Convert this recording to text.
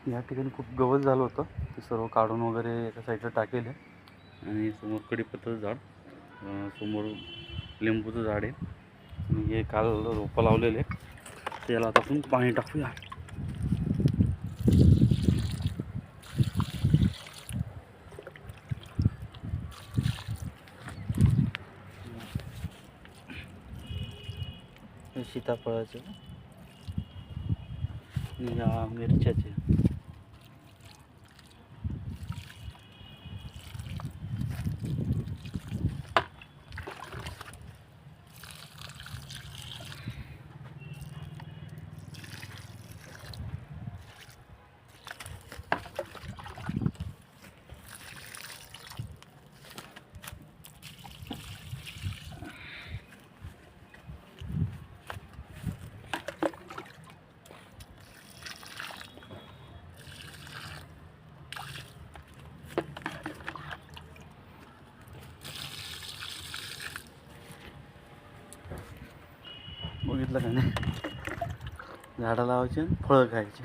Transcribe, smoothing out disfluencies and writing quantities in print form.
या ठिकाणी खूप गवत झालं होतं, ते सर्व काढून वगैरे एका साईडला टाकेल आहे. आणि समोर कडीपत्त्याचं झाड, समोर लिंबूचं झाड आहे आणि हे काल रोपं लावलेले, त्याला आता आपण पाणी टाकूया. सीताफळाचे आणि या मिरच्याचे. बघितलं का नाही, झाडं लावायची फळं खायची.